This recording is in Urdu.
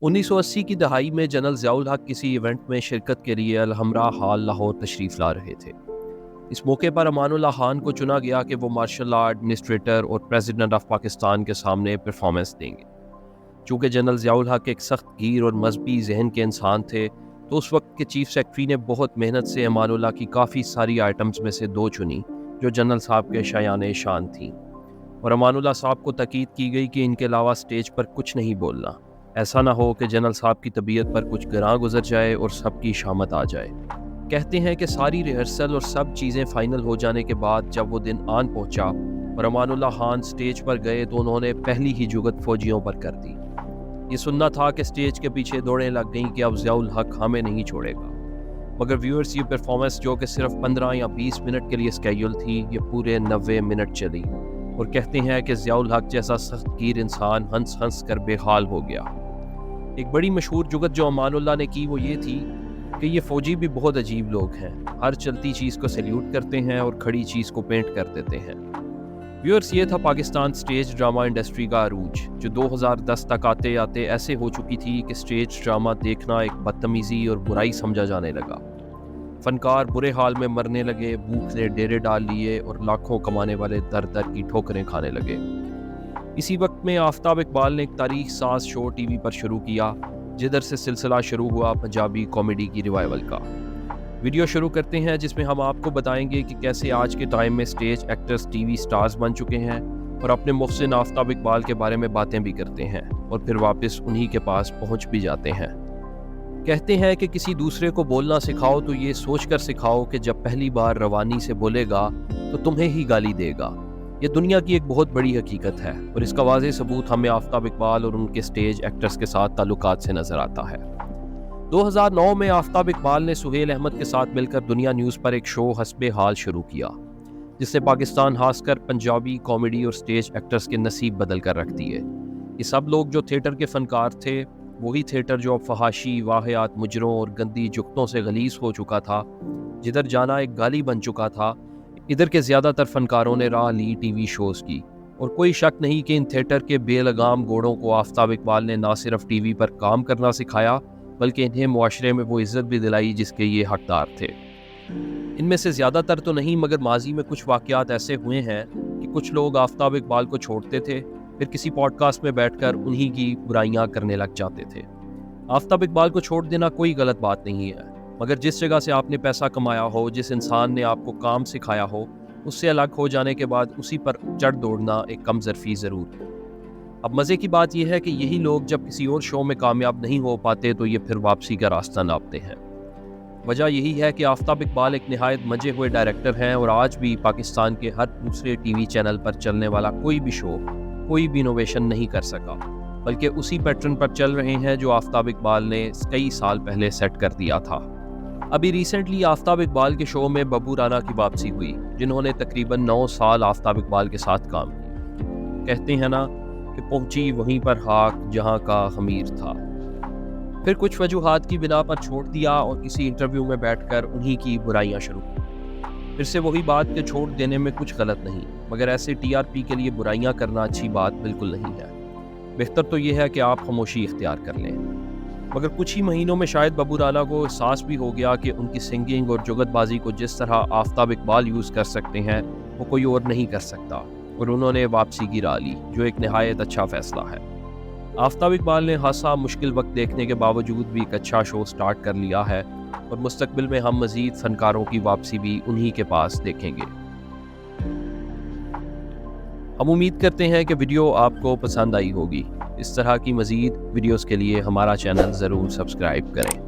1980 کی دہائی میں جنرل ضیاء الحق کسی ایونٹ میں شرکت کے لیے الحمرا ہال لاہور تشریف لا رہے تھے۔ اس موقع پر امان اللہ خان کو چنا گیا کہ وہ مارشل آرٹ ایڈمنسٹریٹر اور پریزیڈنٹ آف پاکستان کے سامنے پرفارمنس دیں گے۔ چونکہ جنرل ضیاء الحق ایک سخت گیر اور مذہبی ذہن کے انسان تھے، تو اس وقت کے چیف سیکرٹری نے بہت محنت سے امان اللہ کی کافی ساری آئٹمز میں سے 2 چنی جو جنرل صاحب کے شایان شان تھیں، اور امان اللہ صاحب کو تاکید کی گئی کہ ان کے علاوہ سٹیج پر کچھ نہیں بولنا، ایسا نہ ہو کہ جنرل صاحب کی طبیعت پر کچھ گراں گزر جائے اور سب کی شامت آ جائے۔ کہتے ہیں کہ ساری ریہرسل اور سب چیزیں فائنل ہو جانے کے بعد جب وہ دن آن پہنچا اور امان اللہ خان سٹیج پر گئے تو انہوں نے پہلی ہی جگت فوجیوں پر کر دی۔ یہ سننا تھا کہ سٹیج کے پیچھے دوڑیں لگ گئیں کہ اب ضیاء الحق ہمیں نہیں چھوڑے گا، مگر ویورز یہ پرفارمنس جو کہ صرف 15 یا 20 منٹ کے لیے اسکیڈول تھی، یہ پورے 90 منٹ چلی، اور کہتے ہیں کہ ضیاء الحق جیسا سخت گیر انسان ہنس ہنس کر بے حال ہو گیا۔ ایک بڑی مشہور جگت جو امان اللہ نے کی وہ یہ تھی کہ یہ فوجی بھی بہت عجیب لوگ ہیں، ہر چلتی چیز کو سیلیوٹ کرتے ہیں اور کھڑی چیز کو پینٹ کر دیتے ہیں۔ ویورز، یہ تھا پاکستان سٹیج ڈرامہ انڈسٹری کا عروج، جو 2010 تک آتے آتے ایسے ہو چکی تھی کہ سٹیج ڈرامہ دیکھنا ایک بدتمیزی اور برائی سمجھا جانے لگا۔ فنکار برے حال میں مرنے لگے، بھوک نے ڈیرے ڈال لیے اور لاکھوں کمانے والے در در کی ٹھوکریں کھانے لگے۔ اسی وقت میں آفتاب اقبال نے ایک تاریخ ساز شو ٹی وی پر شروع کیا، جدھر سے سلسلہ شروع ہوا پنجابی کامیڈی کی ریوائول کا۔ ویڈیو شروع کرتے ہیں جس میں ہم آپ کو بتائیں گے کہ کیسے آج کے ٹائم میں stage actors T V stars بن چکے ہیں اور اپنے محسن آفتاب اقبال کے بارے میں باتیں بھی کرتے ہیں اور پھر واپس انہی کے پاس پہنچ بھی جاتے ہیں۔ کہتے ہیں کہ کسی دوسرے کو بولنا سکھاؤ تو یہ سوچ کر سکھاؤ کہ جب پہلی بار روانی سے بولے گا تو تمہیں ہی گالی دے گا۔ یہ دنیا کی ایک بہت بڑی حقیقت ہے، اور اس کا واضح ثبوت ہمیں آفتاب اقبال اور ان کے سٹیج ایکٹرز کے ساتھ تعلقات سے نظر آتا ہے۔ 2009 میں آفتاب اقبال نے سہیل احمد کے ساتھ مل کر دنیا نیوز پر ایک شو حسب حال شروع کیا، جس سے پاکستان خاص کر پنجابی کامیڈی اور سٹیج ایکٹرز کے نصیب بدل کر رکھ دیے۔ یہ سب لوگ جو تھیٹر کے فنکار تھے، وہی تھیٹر جو اب فحاشی، واہیات، مجرموں اور گندی جگتوں سے غلیظ ہو چکا تھا، جدھر جانا ایک گالی بن چکا تھا، ادھر کے زیادہ تر فنکاروں نے راہ لی ٹی وی شوز کی، اور کوئی شک نہیں کہ ان تھیٹر کے بے لگام گوڑوں کو آفتاب اقبال نے نہ صرف ٹی وی پر کام کرنا سکھایا بلکہ انہیں معاشرے میں وہ عزت بھی دلائی جس کے یہ حقدار تھے۔ ان میں سے زیادہ تر تو نہیں، مگر ماضی میں کچھ واقعات ایسے ہوئے ہیں کہ کچھ لوگ آفتاب اقبال کو چھوڑتے تھے، پھر کسی پوڈ کاسٹ میں بیٹھ کر انہی کی برائیاں کرنے لگ جاتے تھے۔ آفتاب اقبال کو چھوڑ دینا کوئی غلط بات نہیں ہے، مگر جس جگہ سے آپ نے پیسہ کمایا ہو، جس انسان نے آپ کو کام سکھایا ہو، اس سے الگ ہو جانے کے بعد اسی پر چڑھ دوڑنا ایک کم ظرفی ضرور ہے۔ اب مزے کی بات یہ ہے کہ یہی لوگ جب کسی اور شو میں کامیاب نہیں ہو پاتے تو یہ پھر واپسی کا راستہ ناپتے ہیں۔ وجہ یہی ہے کہ آفتاب اقبال ایک نہایت منجے ہوئے ڈائریکٹر ہیں، اور آج بھی پاکستان کے ہر دوسرے ٹی وی چینل پر چلنے والا کوئی بھی شو کوئی بھی انوویشن نہیں کر سکا، بلکہ اسی پیٹرن پر چل رہے ہیں جو آفتاب اقبال نے کئی سال پہلے سیٹ کر دیا تھا۔ ابھی ریسنٹلی آفتاب اقبال کے شو میں ببو رانا کی واپسی ہوئی، جنہوں نے تقریباً 9 سال آفتاب اقبال کے ساتھ کام کیا۔ کہتے ہیں نا کہ پہنچی وہیں پر خاک جہاں کا خمیر تھا۔ پھر کچھ وجوہات کی بنا پر چھوڑ دیا اور کسی انٹرویو میں بیٹھ کر انہی کی برائیاں شروع کی۔ پھر سے وہی بات کہ چھوڑ دینے میں کچھ غلط نہیں، مگر ایسے ٹی آر پی کے لیے برائیاں کرنا اچھی بات بالکل نہیں ہے۔ بہتر تو یہ ہے کہ آپ خاموشی اختیار کر لیں۔ مگر کچھ ہی مہینوں میں شاید ببو رانا کو احساس بھی ہو گیا کہ ان کی سنگنگ اور جگت بازی کو جس طرح آفتاب اقبال یوز کر سکتے ہیں وہ کوئی اور نہیں کر سکتا، اور انہوں نے واپسی کی راہ لی، جو ایک نہایت اچھا فیصلہ ہے۔ آفتاب اقبال نے خاصا مشکل وقت دیکھنے کے باوجود بھی ایک اچھا شو سٹارٹ کر لیا ہے، اور مستقبل میں ہم مزید فنکاروں کی واپسی بھی انہی کے پاس دیکھیں گے۔ ہم امید کرتے ہیں کہ ویڈیو آپ کو پسند آئی ہوگی۔ اس طرح کی مزید ویڈیوز کے لیے ہمارا چینل ضرور سبسکرائب کریں۔